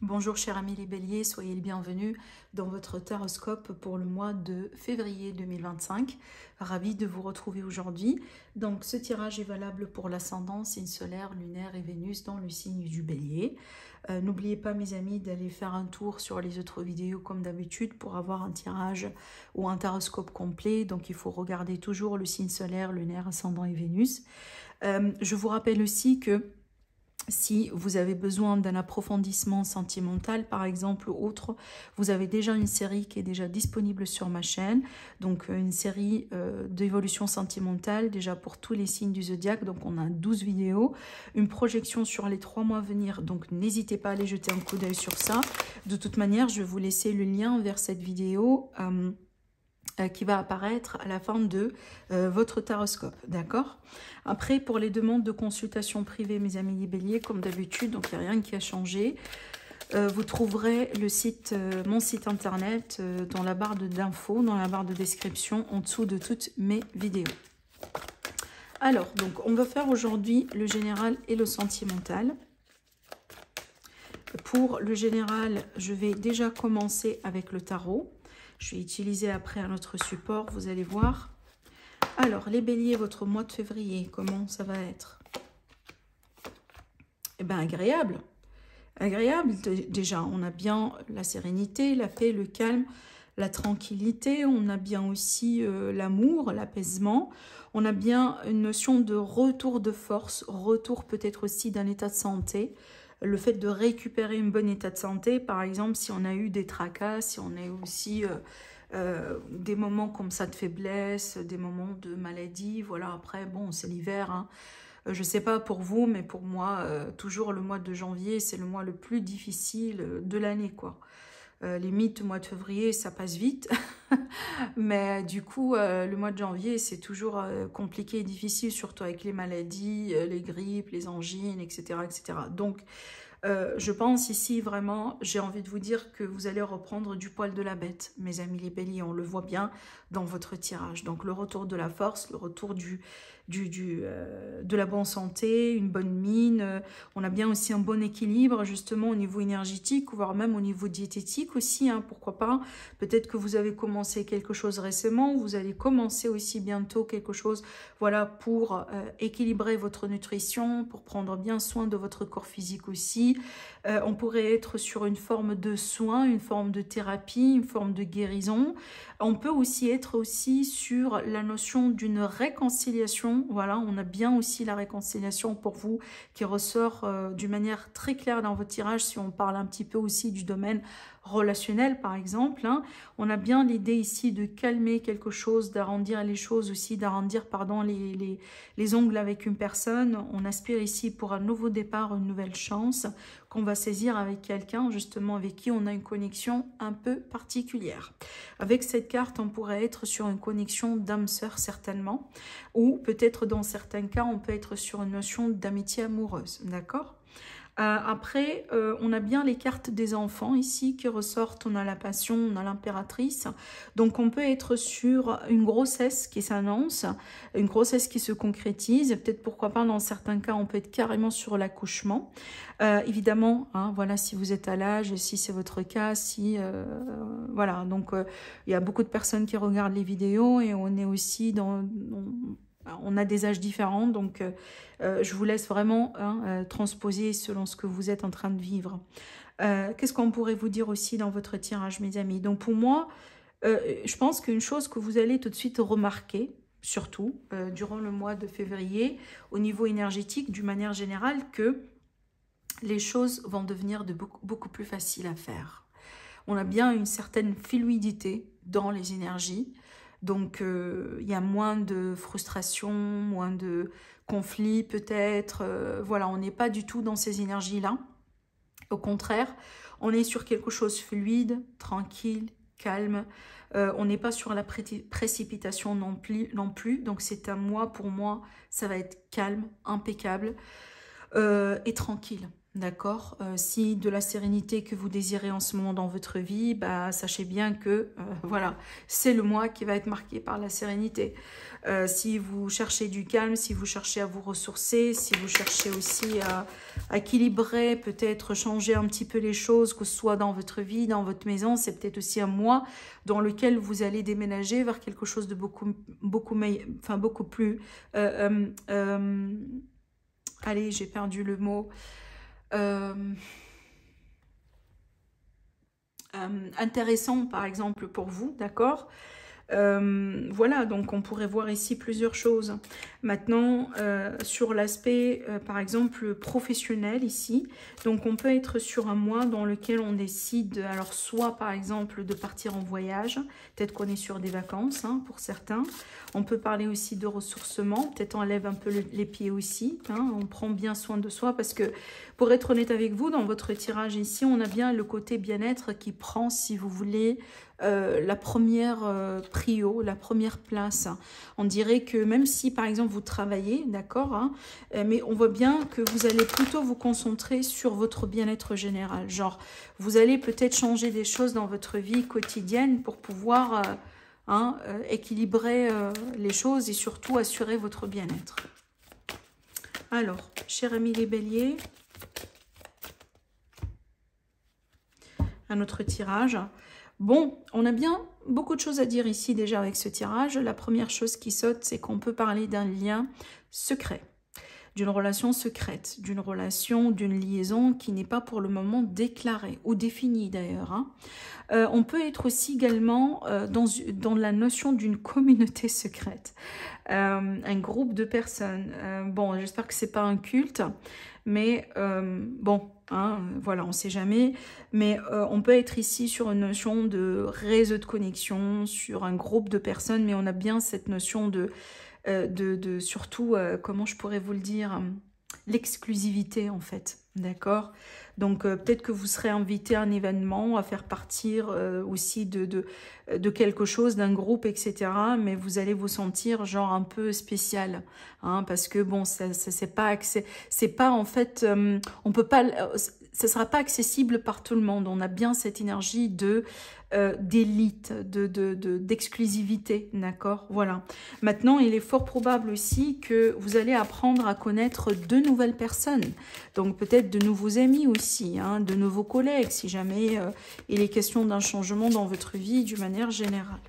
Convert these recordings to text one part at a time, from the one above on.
Bonjour chers amis les béliers, soyez les bienvenus dans votre taroscope pour le mois de février 2025. Ravi de vous retrouver aujourd'hui. Donc ce tirage est valable pour l'ascendant, signe solaire, lunaire et Vénus dans le signe du bélier. N'oubliez pas mes amis d'aller faire un tour sur les autres vidéos comme d'habitude pour avoir un tirage ou un taroscope complet. Donc il faut regarder toujours le signe solaire, lunaire, ascendant et Vénus. Je vous rappelle aussi que si vous avez besoin d'un approfondissement sentimental, par exemple, ou autre, vous avez déjà une série qui est déjà disponible sur ma chaîne. Donc, une série d'évolution sentimentale, déjà pour tous les signes du zodiaque. Donc, on a 12 vidéos. Une projection sur les 3 mois à venir. Donc, n'hésitez pas à aller jeter un coup d'œil sur ça. De toute manière, je vais vous laisser le lien vers cette vidéo qui va apparaître à la fin de votre taroscope, d'accord? Après, pour les demandes de consultation privée, mes amis les béliers, comme d'habitude, donc il n'y a rien qui a changé. Vous trouverez le site, mon site internet dans la barre d'infos, dans la barre de description, en dessous de toutes mes vidéos. Alors, donc, on va faire aujourd'hui le général et le sentimental. Pour le général, je vais déjà commencer avec le tarot. Je vais utiliser après un autre support, vous allez voir. Alors, les béliers, votre mois de février, comment ça va être? Eh bien, agréable. Agréable, déjà, on a bien la sérénité, la paix, le calme, la tranquillité. On a bien aussi l'amour, l'apaisement. On a bien une notion de retour de force, retour peut-être aussi d'un état de santé. Le fait de récupérer un bon état de santé, par exemple, si on a eu des tracas, si on a eu aussi des moments comme ça de faiblesse, des moments de maladie, voilà, après, bon, c'est l'hiver, hein. Je ne sais pas pour vous, mais pour moi, toujours le mois de janvier, c'est le mois le plus difficile de l'année, quoi. Limite, le mois de février, ça passe vite. Mais du coup, le mois de janvier, c'est toujours compliqué et difficile, surtout avec les maladies, les grippes, les angines, etc. etc. Donc, je pense ici vraiment, j'ai envie de vous dire que vous allez reprendre du poil de la bête, mes amis les béliers, on le voit bien dans votre tirage. Donc le retour de la force, le retour de la bonne santé, une bonne mine, on a bien aussi un bon équilibre justement au niveau énergétique, voire même au niveau diététique aussi, hein, pourquoi pas. Peut-être que vous avez commencé quelque chose récemment, vous allez commencer aussi bientôt quelque chose, voilà, pour équilibrer votre nutrition, pour prendre bien soin de votre corps physique aussi. On pourrait être sur une forme de soin, une forme de thérapie, une forme de guérison. On peut aussi être aussi sur la notion d'une réconciliation. Voilà, on a bien aussi la réconciliation pour vous qui ressort d'une manière très claire dans votre tirage si on parle un petit peu aussi du domaine relationnel par exemple, hein. On a bien l'idée ici de calmer quelque chose, d'arrondir les choses aussi, d'arrondir pardon les ongles avec une personne. On aspire ici pour un nouveau départ, une nouvelle chance qu'on va saisir avec quelqu'un justement avec qui on a une connexion un peu particulière. Avec cette carte, on pourrait être sur une connexion d'âme-sœur certainement, ou peut-être dans certains cas, on peut être sur une notion d'amitié amoureuse, d'accord? Après, on a bien les cartes des enfants ici qui ressortent. On a la passion, on a l'impératrice. Donc, on peut être sur une grossesse qui s'annonce, une grossesse qui se concrétise. Peut-être, pourquoi pas, dans certains cas, on peut être carrément sur l'accouchement. Évidemment, hein, voilà, si vous êtes à l'âge, si c'est votre cas, si... voilà, donc, il y a beaucoup de personnes qui regardent les vidéos et on est aussi dans... On a des âges différents, donc je vous laisse vraiment transposer selon ce que vous êtes en train de vivre. Qu'est-ce qu'on pourrait vous dire aussi dans votre tirage, mes amis? Donc pour moi, je pense qu'une chose que vous allez tout de suite remarquer, surtout durant le mois de février, au niveau énergétique, d'une manière générale, que les choses vont devenir beaucoup plus faciles à faire. On a bien une certaine fluidité dans les énergies. Donc, il y a moins de frustration, moins de conflits peut-être. Voilà, on n'est pas du tout dans ces énergies-là. Au contraire, on est sur quelque chose de fluide, tranquille, calme. On n'est pas sur la précipitation non plus. Donc, c'est un mois, pour moi, ça va être calme, impeccable et tranquille. D'accord, si de la sérénité que vous désirez en ce moment dans votre vie, bah, sachez bien que voilà, c'est le mois qui va être marqué par la sérénité. Si vous cherchez du calme, si vous cherchez à vous ressourcer, si vous cherchez aussi à équilibrer, peut-être changer un petit peu les choses, que ce soit dans votre vie, dans votre maison, c'est peut-être aussi un mois dans lequel vous allez déménager vers quelque chose de beaucoup plus... allez, j'ai perdu le mot... intéressant par exemple pour vous, d'accord. Voilà, donc on pourrait voir ici plusieurs choses. Maintenant, sur l'aspect, par exemple, professionnel ici, donc on peut être sur un mois dans lequel on décide, alors soit par exemple de partir en voyage, peut-être qu'on est sur des vacances hein, pour certains. On peut parler aussi de ressourcement, peut-être on lève un peu les pieds aussi, hein, on prend bien soin de soi parce que, pour être honnête avec vous, dans votre tirage ici, on a bien le côté bien-être qui prend, si vous voulez, la première prio, la première place. On dirait que même si, par exemple, vous travaillez, d'accord, hein, mais on voit bien que vous allez plutôt vous concentrer sur votre bien-être général. Genre, vous allez peut-être changer des choses dans votre vie quotidienne pour pouvoir équilibrer les choses et surtout assurer votre bien-être. Alors, chers amis les béliers, un autre tirage. Bon, on a bien beaucoup de choses à dire ici déjà avec ce tirage. La première chose qui saute, c'est qu'on peut parler d'un lien secret, d'une relation secrète, d'une relation, d'une liaison qui n'est pas pour le moment déclarée ou définie d'ailleurs. Hein. On peut être aussi également dans la notion d'une communauté secrète, un groupe de personnes. Bon, j'espère que c'est pas un culte, mais bon, hein, voilà, on ne sait jamais. Mais on peut être ici sur une notion de réseau de connexion, sur un groupe de personnes, mais on a bien cette notion de surtout, comment je pourrais vous le dire, l'exclusivité en fait, d'accord. Donc peut-être que vous serez invité à un événement, à faire partir aussi de quelque chose, d'un groupe, etc. Mais vous allez vous sentir genre un peu spécial, hein, parce que bon, c'est pas en fait, on peut pas, ça sera pas accessible par tout le monde. On a bien cette énergie de d'élite, d'exclusivité, d'accord, voilà. Maintenant, il est fort probable aussi que vous allez apprendre à connaître de nouvelles personnes, donc peut-être de nouveaux amis aussi, hein, de nouveaux collègues, si jamais il est question d'un changement dans votre vie d'une manière générale.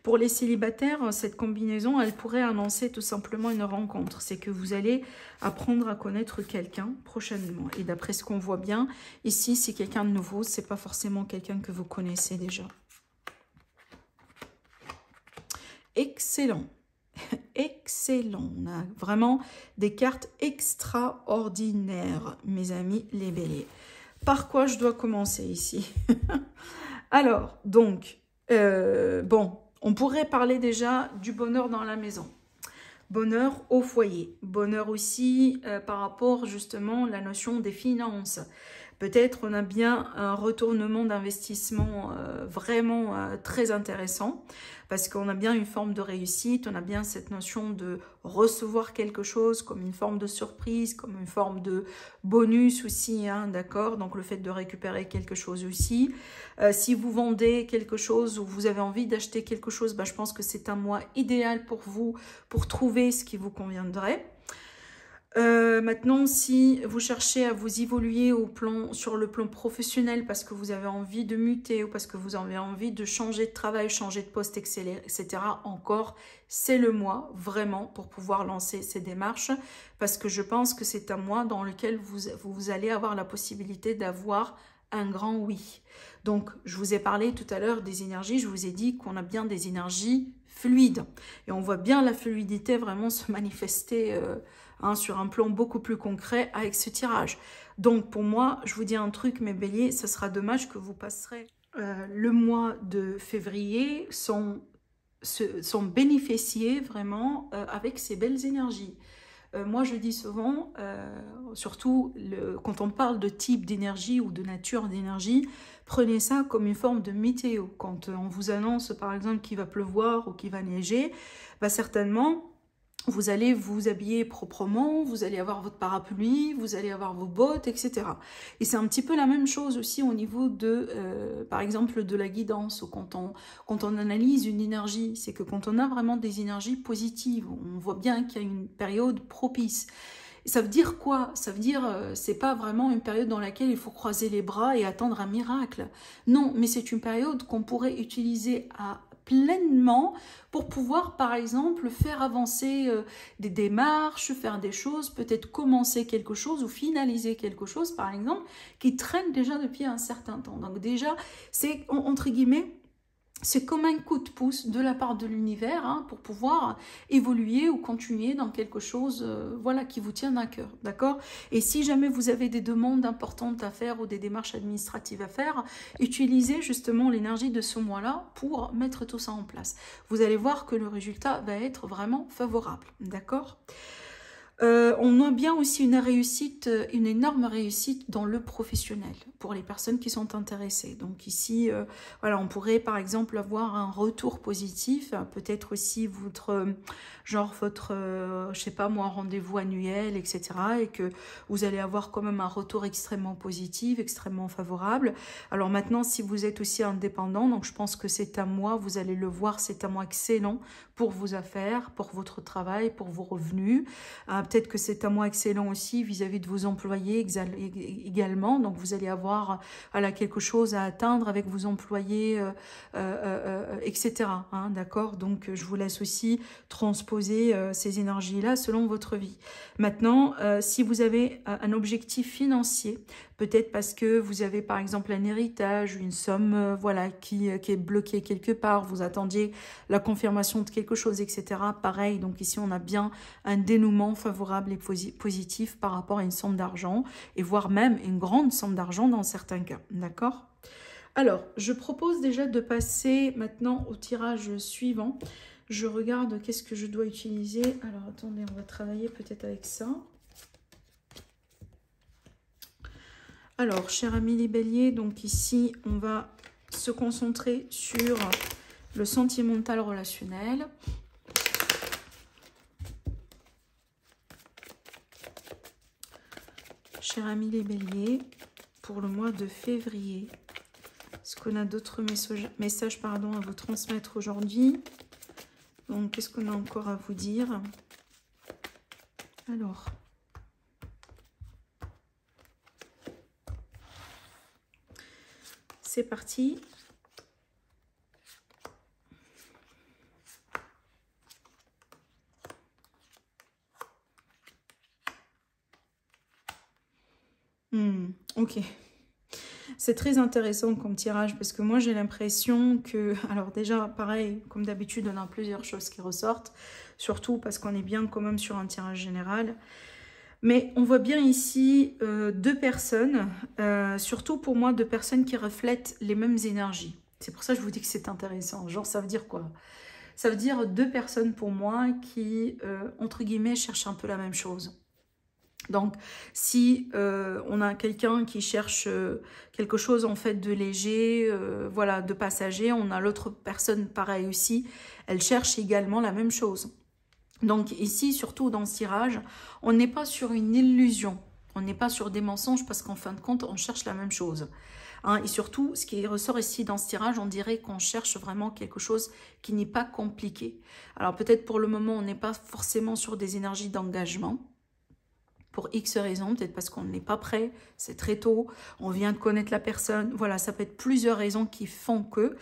Pour les célibataires, cette combinaison, elle pourrait annoncer tout simplement une rencontre. C'est que vous allez apprendre à connaître quelqu'un prochainement. Et d'après ce qu'on voit bien, ici, c'est quelqu'un de nouveau. Ce n'est pas forcément quelqu'un que vous connaissez déjà. Excellent. Excellent. On a vraiment des cartes extraordinaires, mes amis les béliers. Par quoi je dois commencer ici? Alors, donc, bon... On pourrait parler déjà du bonheur dans la maison, bonheur au foyer, bonheur aussi par rapport justement à la notion des finances. Peut-être on a bien un retournement d'investissement vraiment très intéressant parce qu'on a bien une forme de réussite, on a bien cette notion de recevoir quelque chose comme une forme de surprise, comme une forme de bonus aussi, hein, d'accord? Donc le fait de récupérer quelque chose aussi. Si vous vendez quelque chose ou vous avez envie d'acheter quelque chose, bah, je pense que c'est un mois idéal pour vous pour trouver ce qui vous conviendrait. Maintenant, si vous cherchez à vous évoluer sur le plan professionnel parce que vous avez envie de muter ou parce que vous avez envie de changer de travail, changer de poste, etc. encore, c'est le mois vraiment pour pouvoir lancer ces démarches parce que je pense que c'est un mois dans lequel vous allez avoir la possibilité d'avoir un grand oui. Donc, je vous ai parlé tout à l'heure des énergies, je vous ai dit qu'on a bien des énergies fluides et on voit bien la fluidité vraiment se manifester sur un plan beaucoup plus concret avec ce tirage. Donc pour moi, je vous dis un truc, mes béliers, ce sera dommage que vous passerez le mois de février sans bénéficier vraiment avec ces belles énergies. Moi, je dis souvent, surtout quand on parle de type d'énergie ou de nature d'énergie, prenez ça comme une forme de météo. Quand on vous annonce, par exemple, qu'il va pleuvoir ou qu'il va neiger, bah certainement... Vous allez vous habiller proprement, vous allez avoir votre parapluie, vous allez avoir vos bottes, etc. Et c'est un petit peu la même chose aussi au niveau de, par exemple, de la guidance. Quand on analyse une énergie, c'est que quand on a vraiment des énergies positives, on voit bien qu'il y a une période propice. Ça veut dire quoi? Ça veut dire, c'est pas vraiment une période dans laquelle il faut croiser les bras et attendre un miracle. Non, mais c'est une période qu'on pourrait utiliser à pleinement pour pouvoir, par exemple, faire avancer des démarches, faire des choses, peut-être commencer quelque chose ou finaliser quelque chose, par exemple, qui traîne déjà depuis un certain temps. Donc déjà, c'est, entre guillemets, c'est comme un coup de pouce de la part de l'univers hein, pour pouvoir évoluer ou continuer dans quelque chose voilà, qui vous tient à cœur, d'accord? Et si jamais vous avez des demandes importantes à faire ou des démarches administratives à faire, utilisez justement l'énergie de ce mois-là pour mettre tout ça en place. Vous allez voir que le résultat va être vraiment favorable, d'accord? On a bien aussi une réussite, une énorme réussite dans le professionnel pour les personnes qui sont intéressées. Donc ici, voilà, on pourrait par exemple avoir un retour positif, peut-être aussi votre, je sais pas moi, rendez-vous annuel, etc. Et que vous allez avoir quand même un retour extrêmement positif, extrêmement favorable. Alors maintenant, si vous êtes aussi indépendant, donc je pense que c'est un mois, vous allez le voir, c'est un mois excellent pour vos affaires, pour votre travail, pour vos revenus. Peut-être que c'est un mois excellent aussi vis-à-vis de vos employés également. Donc, vous allez avoir voilà, quelque chose à atteindre avec vos employés, etc. Hein, d'accord? Donc, je vous laisse aussi transposer ces énergies-là selon votre vie. Maintenant, si vous avez un objectif financier, peut-être parce que vous avez par exemple un héritage, une somme voilà, qui est bloquée quelque part, vous attendiez la confirmation de quelque chose, etc. Pareil, donc ici on a bien un dénouement favorable et positif par rapport à une somme d'argent, et voire même une grande somme d'argent dans certains cas, d'accord? Alors, je propose déjà de passer maintenant au tirage suivant. Je regarde qu'est-ce que je dois utiliser. Alors, attendez, on va travailler peut-être avec ça. Alors, chers amis les béliers, donc ici, on va se concentrer sur le sentimental relationnel. Chers amis les béliers, pour le mois de février, est-ce qu'on a d'autres messages à vous transmettre aujourd'hui? Donc, qu'est-ce qu'on a encore à vous dire? Alors, c'est parti. Ok. C'est très intéressant comme tirage parce que moi j'ai l'impression que, alors déjà pareil, comme d'habitude on a plusieurs choses qui ressortent, surtout parce qu'on est bien quand même sur un tirage général. Mais on voit bien ici deux personnes, surtout pour moi deux personnes qui reflètent les mêmes énergies. C'est pour ça que je vous dis que c'est intéressant. Genre ça veut dire quoi? Ça veut dire deux personnes pour moi qui, entre guillemets, cherchent un peu la même chose. Donc, si on a quelqu'un qui cherche quelque chose en fait de léger, voilà, de passager, on a l'autre personne pareil aussi, elle cherche également la même chose. Donc ici, surtout dans ce tirage, on n'est pas sur une illusion, on n'est pas sur des mensonges parce qu'en fin de compte, on cherche la même chose. Hein, et surtout, ce qui ressort ici dans ce tirage, on dirait qu'on cherche vraiment quelque chose qui n'est pas compliqué. Alors peut-être pour le moment, on n'est pas forcément sur des énergies d'engagement. Pour X raisons, peut-être parce qu'on n'est pas prêt, c'est très tôt, on vient de connaître la personne. Voilà, ça peut être plusieurs raisons qui font que.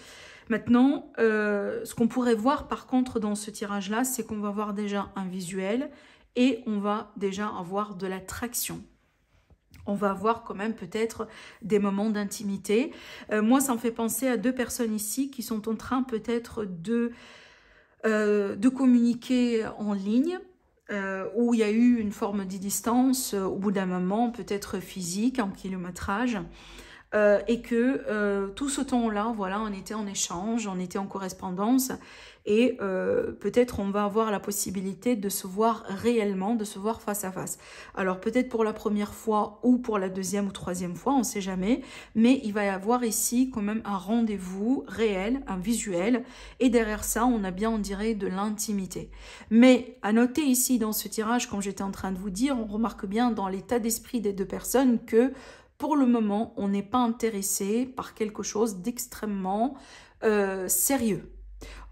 Maintenant, ce qu'on pourrait voir par contre dans ce tirage-là, c'est qu'on va voir déjà un visuel et on va déjà avoir de l'attraction. On va avoir quand même peut-être des moments d'intimité. Moi, ça me fait penser à deux personnes ici qui sont en train peut-être de communiquer en ligne. Où il y a eu une forme de distance au bout d'un moment, peut-être physique, en kilométrage. et que tout ce temps-là, voilà, on était en échange, on était en correspondance, et peut-être on va avoir la possibilité de se voir réellement, de se voir face à face. Alors peut-être pour la première fois ou pour la deuxième ou troisième fois, on ne sait jamais, mais il va y avoir ici quand même un rendez-vous réel, un visuel, et derrière ça, on a bien, on dirait, de l'intimité. Mais à noter ici dans ce tirage, comme j'étais en train de vous dire, on remarque bien dans l'état d'esprit des deux personnes que pour le moment, on n'est pas intéressé par quelque chose d'extrêmement sérieux.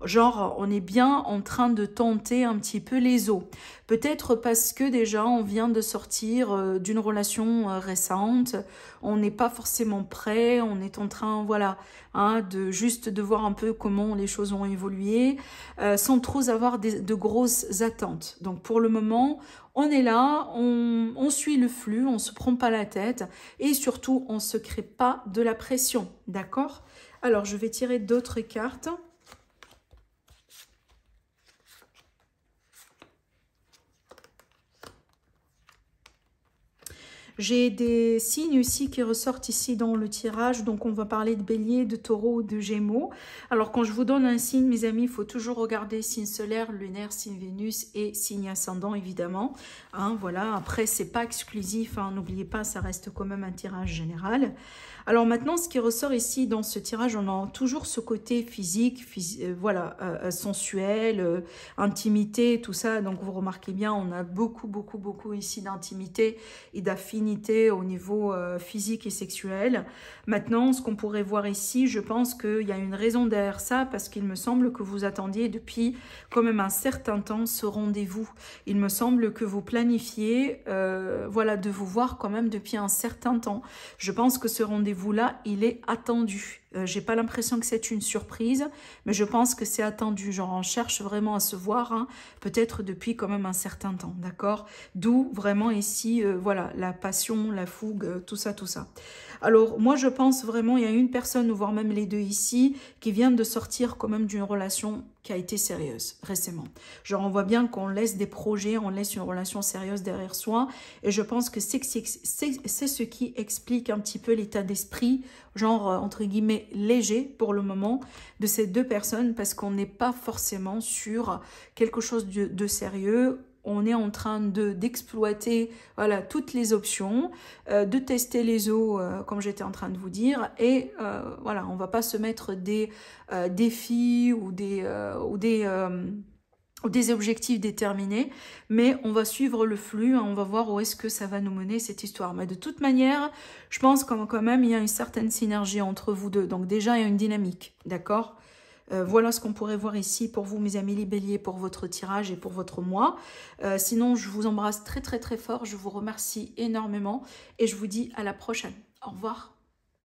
Genre, on est bien en train de tenter un petit peu les eaux. Peut-être parce que déjà, on vient de sortir d'une relation récente. On n'est pas forcément prêt. On est en train, voilà, hein, de voir un peu comment les choses ont évolué, sans trop avoir de grosses attentes. Donc, pour le moment, on est là, on suit le flux, on ne se prend pas la tête. Et surtout, on ne se crée pas de la pression. D'accord? Alors, je vais tirer d'autres cartes. J'ai des signes aussi qui ressortent ici dans le tirage, donc on va parler de bélier, de taureau, de gémeaux. Alors quand je vous donne un signe, mes amis, il faut toujours regarder signe solaire, lunaire, signe Vénus et signe ascendant, évidemment. Hein, voilà, après, c'est pas exclusif, hein, n'oubliez pas, ça reste quand même un tirage général. Alors maintenant, ce qui ressort ici dans ce tirage, on a toujours ce côté physique, voilà, sensuel, intimité, tout ça. Donc vous remarquez bien, on a beaucoup ici d'intimité et d'affinité au niveau physique et sexuel. Maintenant, ce qu'on pourrait voir ici, je pense qu'il y a une raison derrière ça, parce qu'il me semble que vous attendiez depuis quand même un certain temps ce rendez-vous. Il me semble que vous planifiez, voilà, de vous voir quand même depuis un certain temps. Je pense que ce rendez-vous-là, il est attendu. J'ai pas l'impression que c'est une surprise, mais je pense que c'est attendu. Genre, on cherche vraiment à se voir, hein, peut-être depuis quand même un certain temps, d'accord? D'où vraiment ici, voilà, la passion, la fougue, tout ça, tout ça. Alors, moi, je pense vraiment, il y a une personne, voire même les deux ici, qui viennent de sortir quand même d'une relation qui a été sérieuse récemment. Genre, on voit bien qu'on laisse des projets, on laisse une relation sérieuse derrière soi, et je pense que c'est ce qui explique un petit peu l'état d'esprit, genre, entre guillemets, léger pour le moment, de ces deux personnes, parce qu'on n'est pas forcément sur quelque chose de sérieux. On est en train d'exploiter voilà, toutes les options, de tester les eaux, comme j'étais en train de vous dire. Et voilà, on ne va pas se mettre des défis ou des objectifs déterminés, mais on va suivre le flux, hein, on va voir où est-ce que ça va nous mener cette histoire. Mais de toute manière, je pense que quand même, il y a une certaine synergie entre vous deux. Donc déjà, il y a une dynamique, d'accord ? Voilà ce qu'on pourrait voir ici pour vous, mes amis les béliers, pour votre tirage et pour votre mois. Sinon, je vous embrasse très fort. Je vous remercie énormément et je vous dis à la prochaine. Au revoir.